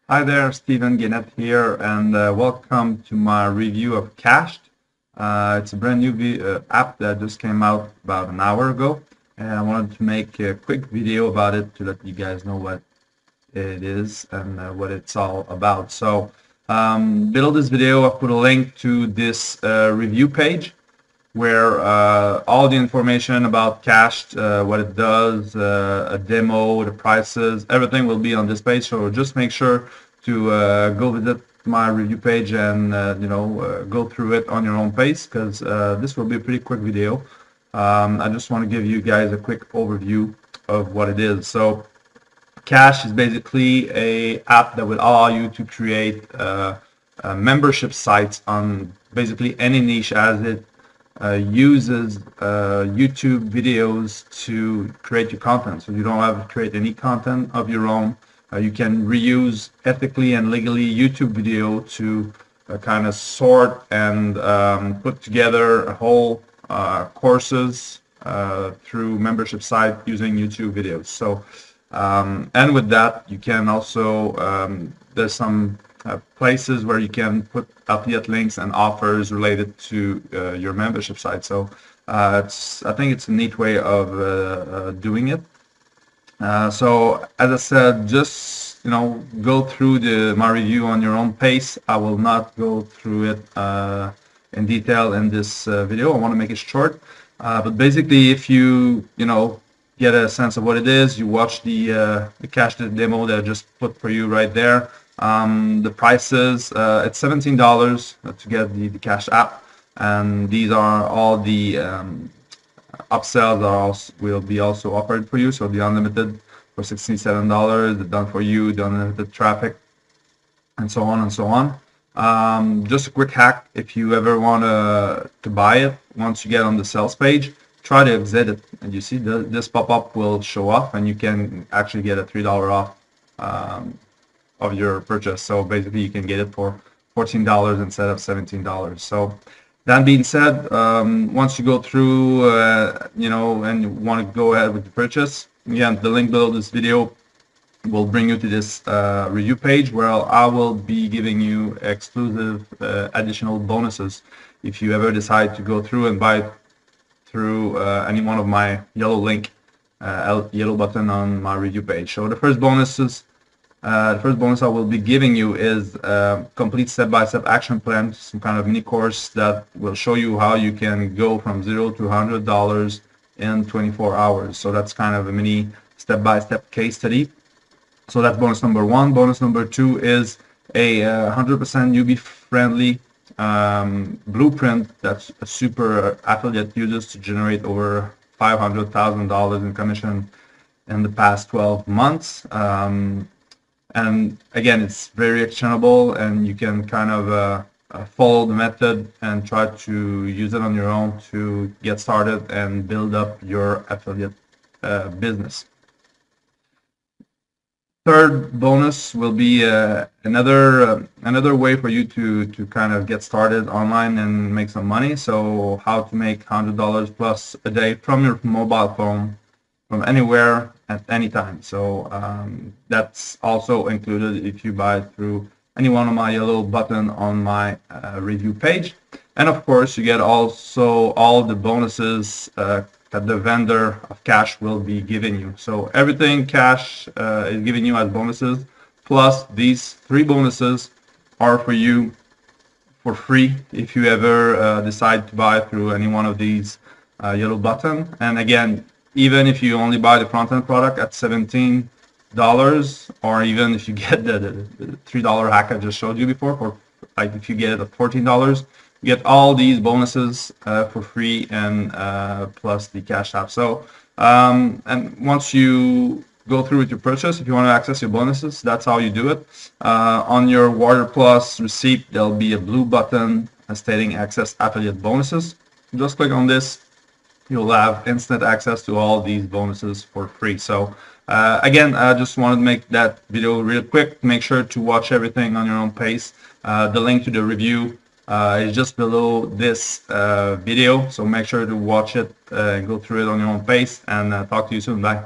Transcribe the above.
Hi there, Stephen Gannett here, and welcome to my review of CASHED. It's a brand new app that just came out about an hour ago, and I wanted to make a quick video about it to let you guys know what it is and what it's all about. So, below this video, I've put a link to this review page where all the information about CASHED, what it does, a demo, the prices, everything will be on this page. So just make sure to go visit my review page and go through it on your own pace, because this will be a pretty quick video. I just want to give you guys a quick overview of what it is. So Cash is basically a app that will allow you to create membership sites on basically any niche, as it uses YouTube videos to create your content. So you don't have to create any content of your own. You can reuse ethically and legally YouTube video to kind of sort and put together a whole courses through membership site using YouTube videos. So and with that, you can also there's some places where you can put affiliate links and offers related to your membership site. So I think it's a neat way of doing it. So as I said, just go through my review on your own pace. I will not go through it in detail in this video. I want to make it short. But basically, if you get a sense of what it is, you watch the CASHED demo that I just put for you right there. The prices, it's $17 to get the Cash app, and these are all the upsells will be also offered for you. So the unlimited for $67, the done for you, the unlimited traffic, and so on and so on. Just a quick hack: if you ever want to buy it, once you get on the sales page, try to exit it, and you see this pop-up will show up, and you can actually get a $3 off of your purchase. So basically you can get it for $14 instead of $17. So that being said, once you go through and you want to go ahead with the purchase, again, the link below this video will bring you to this review page where I will be giving you exclusive additional bonuses if you ever decide to go through and buy it through any one of my yellow button on my review page. So the first bonus I will be giving you is a complete step-by-step action plan, some kind of mini course that will show you how you can go from $0 to $100 in 24 hours. So that's kind of a mini step-by-step case study. So that's bonus number one. Bonus number two is a 100% newbie-friendly blueprint that a super affiliate uses to generate over $500,000 in commission in the past 12 months. And again, it's very actionable, and you can kind of follow the method and try to use it on your own to get started and build up your affiliate business. Third bonus will be another way for you to kind of get started online and make some money. So how to make $100 plus a day from your mobile phone, from anywhere at any time. So that's also included if you buy through any one of my yellow button on my review page. And of course, you get also all the bonuses that the vendor of Cash will be giving you. So everything Cash is giving you as bonuses, plus these three bonuses are for you for free if you ever decide to buy through any one of these yellow button. And again, even if you only buy the front-end product at $17, or even if you get the $3 hack I just showed you before, for like if you get it at $14, you get all these bonuses for free, and plus the Cash app. So and once you go through with your purchase, if you want to access your bonuses, that's how you do it. On your Warrior Plus receipt, there'll be a blue button stating access affiliate bonuses. Just click on this. You'll have instant access to all these bonuses for free. So again, I just wanted to make that video real quick. Make sure to watch everything on your own pace. The link to the review is just below this video, so make sure to watch it and go through it on your own pace, and talk to you soon. Bye.